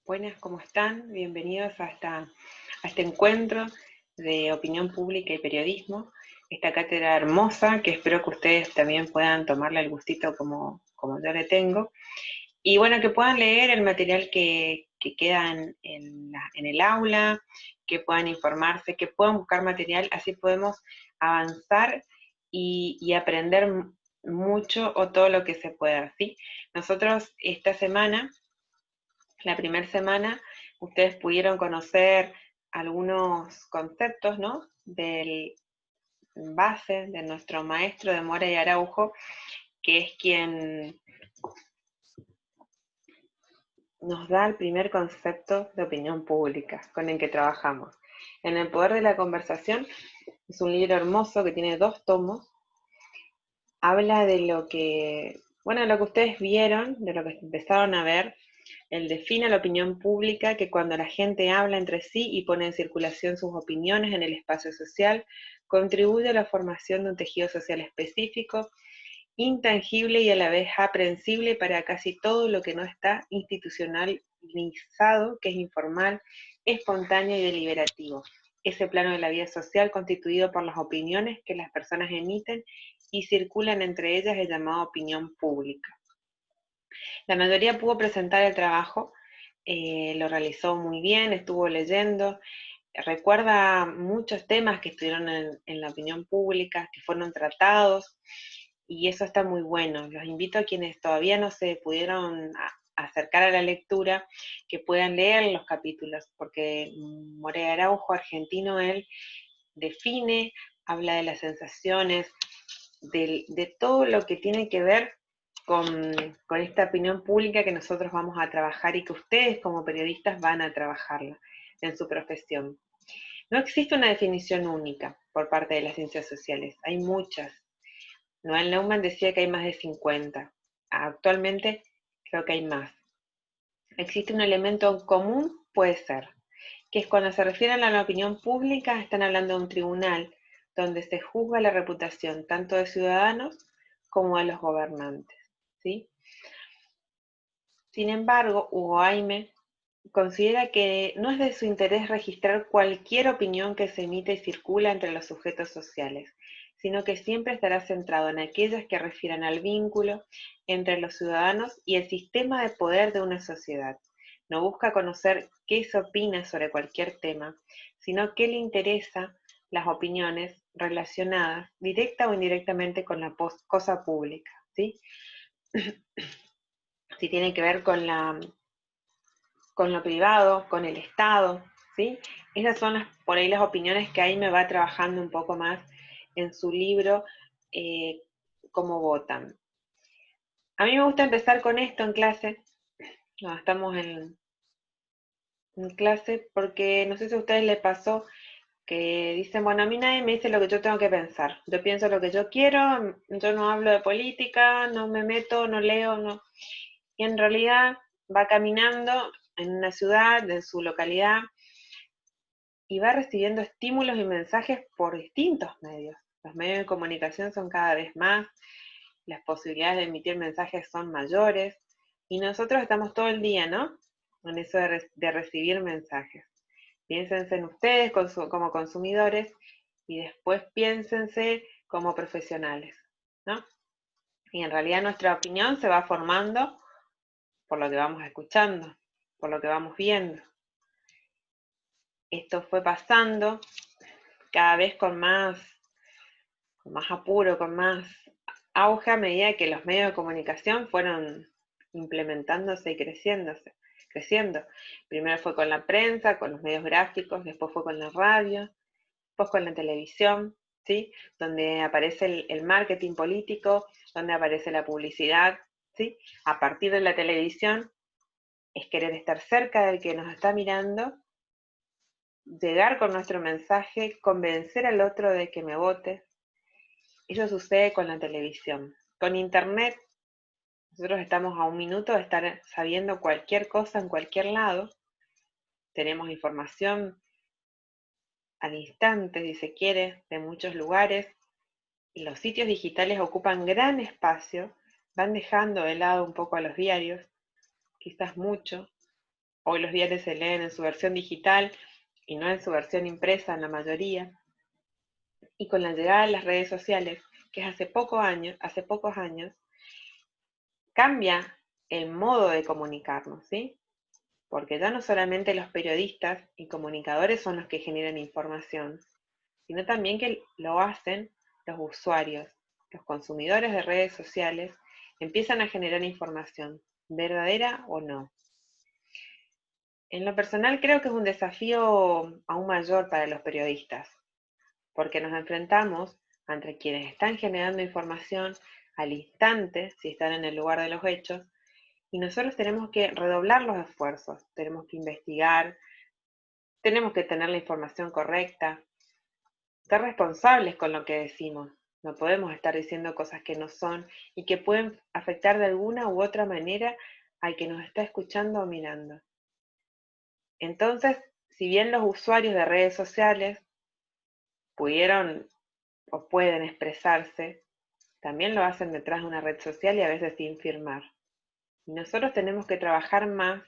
Buenas, ¿cómo están? Bienvenidos a este encuentro de opinión pública y periodismo, esta cátedra hermosa que espero que ustedes también puedan tomarle el gustito como yo le tengo. Y bueno, que puedan leer el material que queda en el aula, que puedan informarse, que puedan buscar material, así podemos avanzar y aprender mucho o todo lo que se pueda, ¿sí? Nosotros esta semana, la primera semana, ustedes pudieron conocer algunos conceptos, ¿no? Del base de nuestro maestro de Mora y Araujo, que es quien nos da el primer concepto de opinión pública con el que trabajamos. En el poder de la conversación es un libro hermoso que tiene 2 tomos. Habla de lo que, bueno, lo que ustedes vieron, de lo que empezaron a ver. Él define la opinión pública, que cuando la gente habla entre sí y pone en circulación sus opiniones en el espacio social, contribuye a la formación de un tejido social específico, intangible y a la vez aprehensible para casi todo lo que no está institucionalizado, que es informal, espontáneo y deliberativo. Ese plano de la vida social constituido por las opiniones que las personas emiten y circulan entre ellas es llamado opinión pública. La mayoría pudo presentar el trabajo, lo realizó muy bien, estuvo leyendo, recuerda muchos temas que estuvieron en la opinión pública, que fueron tratados, y eso está muy bueno. Los invito a quienes todavía no se pudieron acercar a la lectura, que puedan leer los capítulos, porque Morea Araujo, argentino, él define, habla de las sensaciones, de todo lo que tiene que ver con esta opinión pública que nosotros vamos a trabajar y que ustedes como periodistas van a trabajarla en su profesión. No existe una definición única por parte de las ciencias sociales, hay muchas. Noel Neumann decía que hay más de 50. Actualmente creo que hay más. Existe un elemento común, puede ser, que es cuando se refieren a la opinión pública, están hablando de un tribunal donde se juzga la reputación tanto de ciudadanos como de los gobernantes, ¿sí? Sin embargo, Hugo Aime considera que no es de su interés registrar cualquier opinión que se emite y circula entre los sujetos sociales, sino que siempre estará centrado en aquellas que refieran al vínculo entre los ciudadanos y el sistema de poder de una sociedad. No busca conocer qué se opina sobre cualquier tema, sino qué le interesa las opiniones relacionadas directa o indirectamente con la cosa pública, ¿sí? Si tiene que ver con lo privado, con el Estado, ¿sí? Esas son por ahí las opiniones que ahí me va trabajando un poco más en su libro, eh, cómo votan. A mí me gusta empezar con esto en clase, no, estamos en clase, porque no sé si a ustedes les pasó que dicen, bueno, a mí nadie me dice lo que yo tengo que pensar, yo pienso lo que yo quiero, yo no hablo de política, no me meto, no leo, no. Y en realidad va caminando en una ciudad, en su localidad, y va recibiendo estímulos y mensajes por distintos medios. Los medios de comunicación son cada vez más, las posibilidades de emitir mensajes son mayores, y nosotros estamos todo el día, ¿no? En eso de recibir mensajes. Piénsense en ustedes como consumidores y después piénsense como profesionales, ¿no? Y en realidad nuestra opinión se va formando por lo que vamos escuchando, por lo que vamos viendo. Esto fue pasando cada vez con más apuro, con más auge a medida que los medios de comunicación fueron implementándose y creciendo. Primero fue con la prensa, con los medios gráficos, después fue con la radio, después con la televisión, ¿sí? Donde aparece el marketing político, donde aparece la publicidad, ¿sí? A partir de la televisión es querer estar cerca del que nos está mirando, llegar con nuestro mensaje, convencer al otro de que me vote. Eso sucede con la televisión. Con internet, nosotros estamos a un minuto de estar sabiendo cualquier cosa en cualquier lado. Tenemos información al instante, si se quiere, de muchos lugares. Y los sitios digitales ocupan gran espacio, van dejando de lado un poco a los diarios, quizás mucho, Hoy los diarios se leen en su versión digital y no en su versión impresa en la mayoría. Y con la llegada de las redes sociales, que es hace pocos años, cambia el modo de comunicarnos, ¿sí? Porque ya no solamente los periodistas y comunicadores son los que generan información, sino también que lo hacen los usuarios, los consumidores de redes sociales, empiezan a generar información, verdadera o no. En lo personal creo que es un desafío aún mayor para los periodistas, porque nos enfrentamos ante quienes están generando información al instante, si están en el lugar de los hechos, y nosotros tenemos que redoblar los esfuerzos, tenemos que investigar, tenemos que tener la información correcta, ser responsables con lo que decimos. No podemos estar diciendo cosas que no son y que pueden afectar de alguna u otra manera al que nos está escuchando o mirando. Entonces, si bien los usuarios de redes sociales pudieron o pueden expresarse, también lo hacen detrás de una red social y a veces sin firmar. Y nosotros tenemos que trabajar más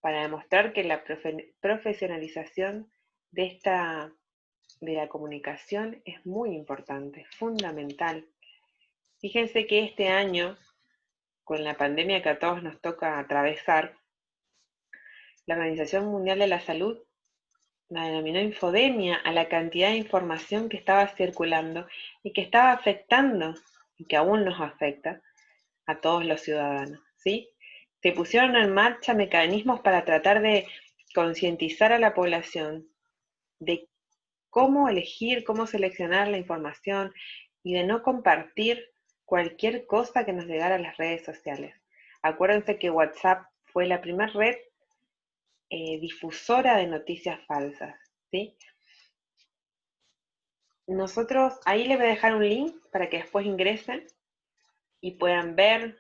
para demostrar que la profesionalización de la comunicación es muy importante, fundamental. Fíjense que este año, con la pandemia que a todos nos toca atravesar, la Organización Mundial de la Salud la denominó infodemia a la cantidad de información que estaba circulando y que estaba afectando, y que aún nos afecta, a todos los ciudadanos, ¿sí? Se pusieron en marcha mecanismos para tratar de concientizar a la población de cómo elegir, cómo seleccionar la información y de no compartir cualquier cosa que nos llegara a las redes sociales. Acuérdense que WhatsApp fue la primera red difusora de noticias falsas, ¿sí? Nosotros, ahí les voy a dejar un link para que después ingresen y puedan ver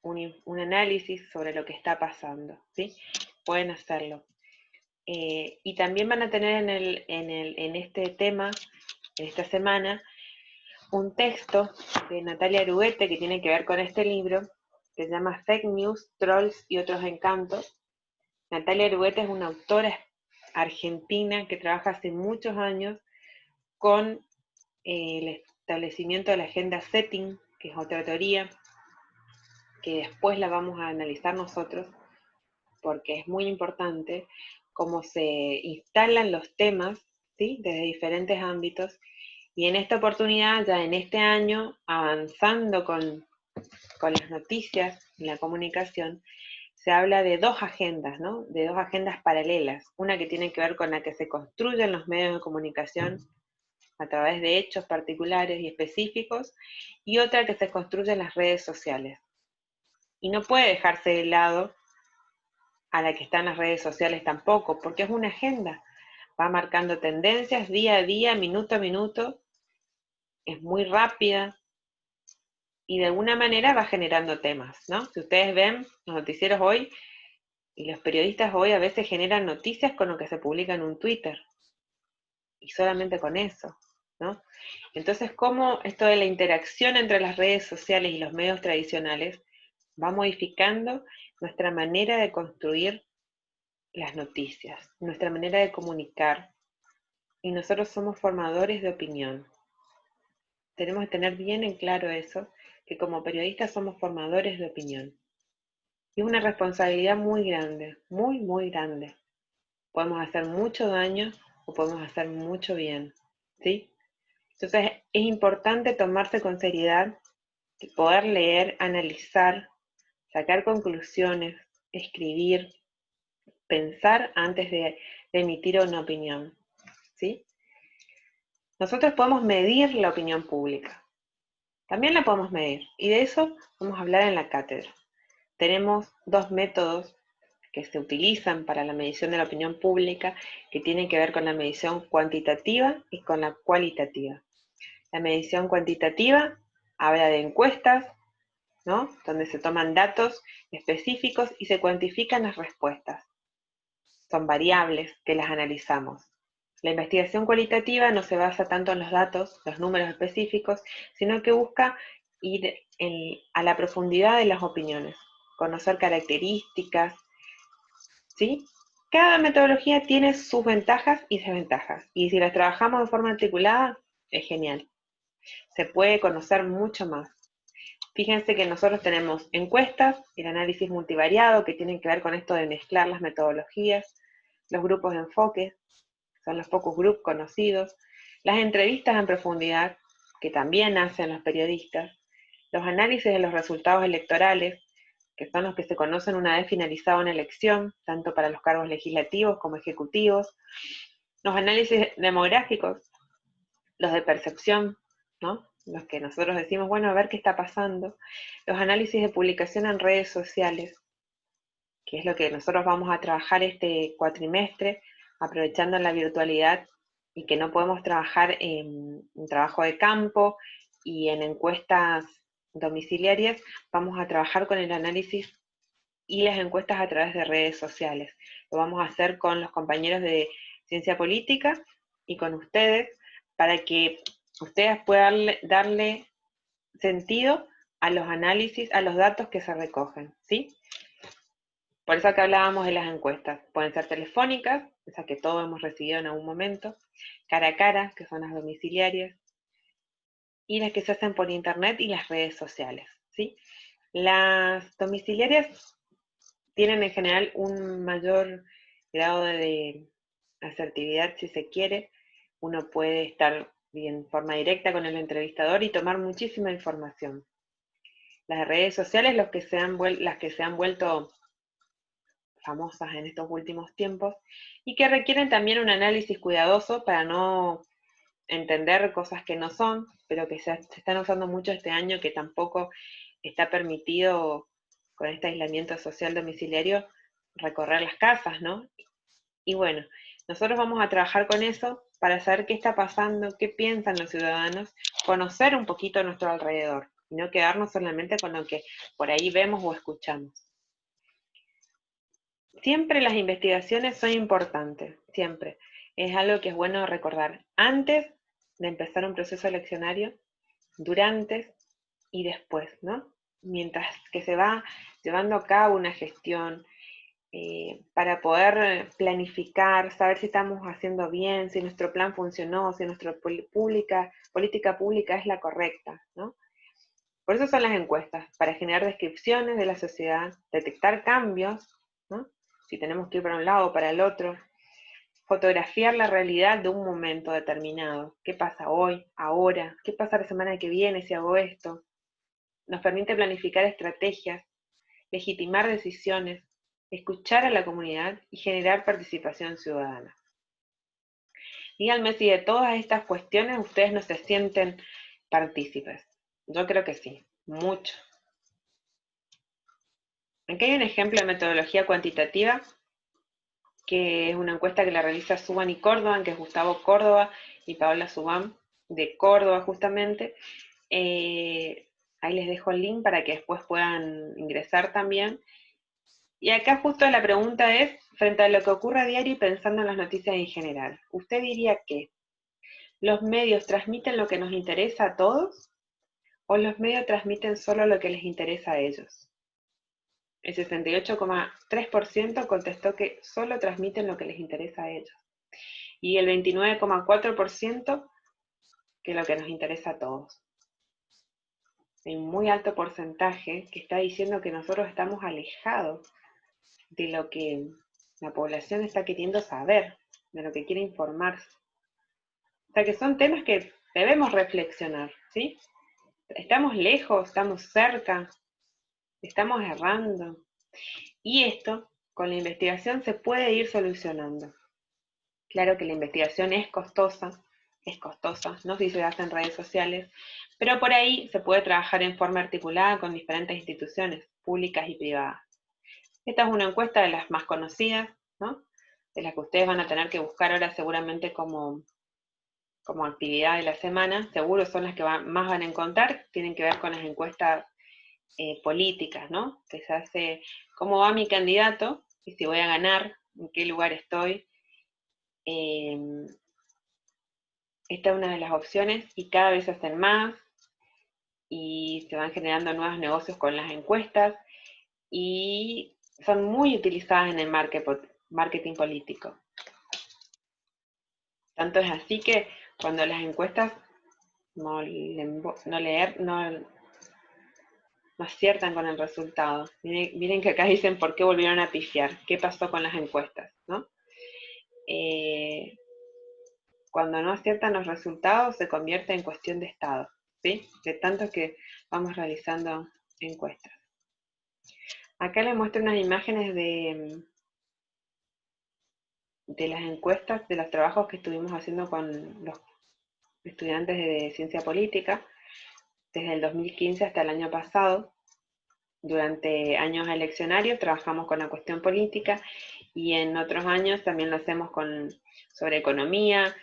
un análisis sobre lo que está pasando, ¿sí? Pueden hacerlo. Y también van a tener en este tema, en esta semana, un texto de Natalia Aruete que tiene que ver con este libro, que se llama Fake News, Trolls y otros encantos. Natalia Aruete es una autora argentina que trabaja hace muchos años con el establecimiento de la agenda setting, que es otra teoría, que después la vamos a analizar nosotros, porque es muy importante cómo se instalan los temas, ¿sí? Desde diferentes ámbitos. Y en esta oportunidad, ya en este año, avanzando con las noticias y la comunicación, se habla de dos agendas, ¿no? De dos agendas paralelas. Una que tiene que ver con la que se construyen los medios de comunicación a través de hechos particulares y específicos, y otra que se construye en las redes sociales. Y no puede dejarse de lado a la que está en las redes sociales tampoco, porque es una agenda. Va marcando tendencias día a día, minuto a minuto, es muy rápida y de alguna manera va generando temas, ¿no? Si ustedes ven los noticieros hoy y los periodistas hoy a veces generan noticias con lo que se publica en un Twitter y solamente con eso, ¿no? Entonces, cómo esto de la interacción entre las redes sociales y los medios tradicionales va modificando nuestra manera de construir las noticias, nuestra manera de comunicar, y nosotros somos formadores de opinión. Tenemos que tener bien en claro eso, que como periodistas somos formadores de opinión. Y es una responsabilidad muy grande, muy, muy grande. Podemos hacer mucho daño o podemos hacer mucho bien, ¿sí? Entonces es importante tomarse con seriedad, poder leer, analizar, sacar conclusiones, escribir, pensar antes de emitir una opinión, ¿sí? Nosotros podemos medir la opinión pública, también la podemos medir, y de eso vamos a hablar en la cátedra. Tenemos dos métodos que se utilizan para la medición de la opinión pública, que tienen que ver con la medición cuantitativa y con la cualitativa. La medición cuantitativa habla de encuestas, ¿no? Donde se toman datos específicos y se cuantifican las respuestas. Son variables que las analizamos. La investigación cualitativa no se basa tanto en los datos, los números específicos, sino que busca ir a la profundidad de las opiniones, conocer características, ¿sí? Cada metodología tiene sus ventajas y desventajas, y si las trabajamos de forma articulada, es genial. Se puede conocer mucho más. Fíjense que nosotros tenemos encuestas, el análisis multivariado, que tienen que ver con esto de mezclar las metodologías, los grupos de enfoque, son los focus group conocidos, las entrevistas en profundidad, que también hacen los periodistas, los análisis de los resultados electorales, que son los que se conocen una vez finalizada una elección, tanto para los cargos legislativos como ejecutivos, los análisis demográficos, los de percepción, ¿no? Los que nosotros decimos, bueno, a ver qué está pasando, los análisis de publicación en redes sociales, que es lo que nosotros vamos a trabajar este cuatrimestre, aprovechando la virtualidad y que no podemos trabajar en trabajo de campo y en encuestas domiciliarias, vamos a trabajar con el análisis y las encuestas a través de redes sociales. Lo vamos a hacer con los compañeros de ciencia política y con ustedes para que ustedes puedan darle sentido a los análisis, a los datos que se recogen, ¿sí? Por eso acá hablábamos de las encuestas. Pueden ser telefónicas, esas que todos hemos recibido en algún momento, cara a cara, que son las domiciliarias, y las que se hacen por internet y las redes sociales, ¿sí? Las domiciliarias tienen en general un mayor grado de asertividad, si se quiere. Uno puede estar en forma directa con el entrevistador y tomar muchísima información. Las redes sociales, las que se han vuelto famosas en estos últimos tiempos y que requieren también un análisis cuidadoso para no entender cosas que no son, pero que se están usando mucho este año, que tampoco está permitido con este aislamiento social domiciliario recorrer las casas, ¿no? Y bueno, nosotros vamos a trabajar con eso para saber qué está pasando, qué piensan los ciudadanos, conocer un poquito a nuestro alrededor y no quedarnos solamente con lo que por ahí vemos o escuchamos. Siempre las investigaciones son importantes, siempre. Es algo que es bueno recordar. Antes de empezar un proceso eleccionario, durante y después, ¿no? Mientras que se va llevando a cabo una gestión para poder planificar, saber si estamos haciendo bien, si nuestro plan funcionó, si nuestra política pública es la correcta, ¿no? Por eso son las encuestas, para generar descripciones de la sociedad, detectar cambios, ¿no? Si tenemos que ir para un lado o para el otro, fotografiar la realidad de un momento determinado. ¿Qué pasa hoy, ahora? ¿Qué pasa la semana que viene si hago esto? Nos permite planificar estrategias, legitimar decisiones, escuchar a la comunidad y generar participación ciudadana. Díganme si de todas estas cuestiones ustedes no se sienten partícipes. Yo creo que sí, mucho. Aquí hay un ejemplo de metodología cuantitativa, que es una encuesta que la realiza Subán y Córdoba, que es Gustavo Córdoba y Paola Subán, de Córdoba justamente. Ahí les dejo el link para que después puedan ingresar también. Y acá justo la pregunta es, frente a lo que ocurre a diario y pensando en las noticias en general, ¿usted diría que los medios transmiten lo que nos interesa a todos o los medios transmiten solo lo que les interesa a ellos? El 68,3% contestó que solo transmiten lo que les interesa a ellos. Y el 29,4% que lo que nos interesa a todos. Hay un muy alto porcentaje que está diciendo que nosotros estamos alejados de lo que la población está queriendo saber, de lo que quiere informarse. O sea que son temas que debemos reflexionar, ¿sí? Estamos lejos, estamos cerca, estamos errando. Y esto, con la investigación, se puede ir solucionando. Claro que la investigación es costosa, no sé si se hace en redes sociales, pero por ahí se puede trabajar en forma articulada con diferentes instituciones, públicas y privadas. Esta es una encuesta de las más conocidas, ¿no? De las que ustedes van a tener que buscar ahora seguramente como actividad de la semana, seguro son las que más van a encontrar, tienen que ver con las encuestas políticas, ¿no? Que se hace cómo va mi candidato y si voy a ganar, en qué lugar estoy. Esta es una de las opciones y cada vez se hacen más y se van generando nuevos negocios con las encuestas y son muy utilizadas en el marketing político. Tanto es así que cuando las encuestas no aciertan con el resultado. Miren que acá dicen por qué volvieron a pifiar, qué pasó con las encuestas, ¿no? Cuando no aciertan los resultados se convierte en cuestión de Estado, ¿sí? De tanto que vamos realizando encuestas. Acá les muestro unas imágenes de las encuestas, de los trabajos que estuvimos haciendo con los estudiantes de ciencia política, desde el 2015 hasta el año pasado. Durante años eleccionarios trabajamos con la cuestión política y en otros años también lo hacemos sobre economía,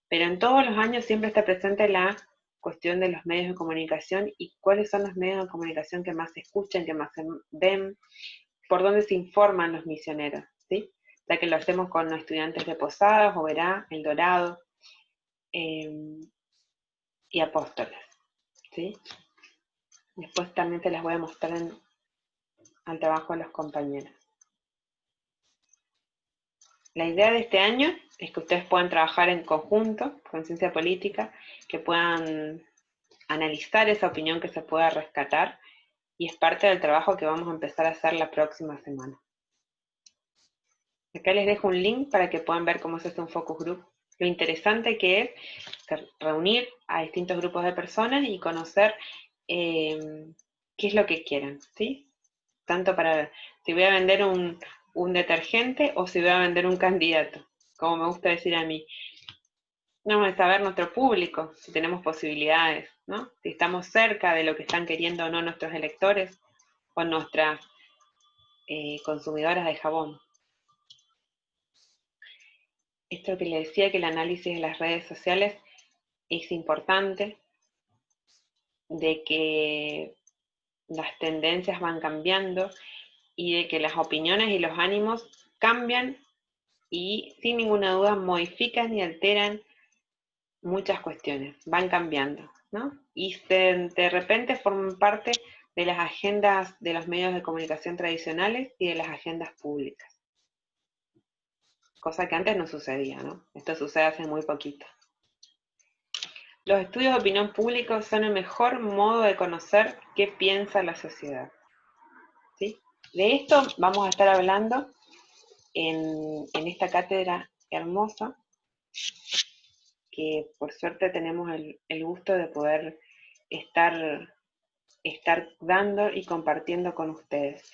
pero en todos los años siempre está presente la cuestión de los medios de comunicación y cuáles son los medios de comunicación que más se escuchan, que más se ven, por dónde se informan los misioneros, ¿sí? Ya que lo hacemos con los estudiantes de Posadas, Oberá, El Dorado y Apóstoles, ¿sí? Después también se las voy a mostrar al trabajo de los compañeros. La idea de este año es que ustedes puedan trabajar en conjunto con ciencia política, que puedan analizar esa opinión que se pueda rescatar y es parte del trabajo que vamos a empezar a hacer la próxima semana. Acá les dejo un link para que puedan ver cómo se hace un focus group. Lo interesante que es reunir a distintos grupos de personas y conocer qué es lo que quieren, ¿sí? Tanto para si voy a vender un detergente o si voy a vender un candidato, como me gusta decir a mí. Vamos a saber nuestro público, si tenemos posibilidades, ¿no? Si estamos cerca de lo que están queriendo o no nuestros electores o nuestras consumidoras de jabón. Esto que les decía, que el análisis de las redes sociales es importante, de que las tendencias van cambiando y de que las opiniones y los ánimos cambian y sin ninguna duda modifican y alteran muchas cuestiones, van cambiando, ¿no? Y de repente forman parte de las agendas de los medios de comunicación tradicionales y de las agendas públicas. Cosa que antes no sucedía, ¿no? Esto sucede hace muy poquito. Los estudios de opinión pública son el mejor modo de conocer qué piensa la sociedad, ¿sí? De esto vamos a estar hablando en esta cátedra hermosa, que por suerte tenemos el gusto de poder estar dando y compartiendo con ustedes.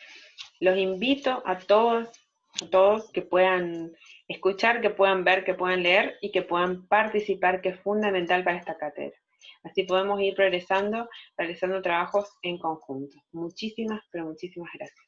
Los invito a todos que puedan escuchar, que puedan ver, que puedan leer y que puedan participar, que es fundamental para esta cátedra. Así podemos ir progresando, realizando trabajos en conjunto. Muchísimas, pero muchísimas gracias.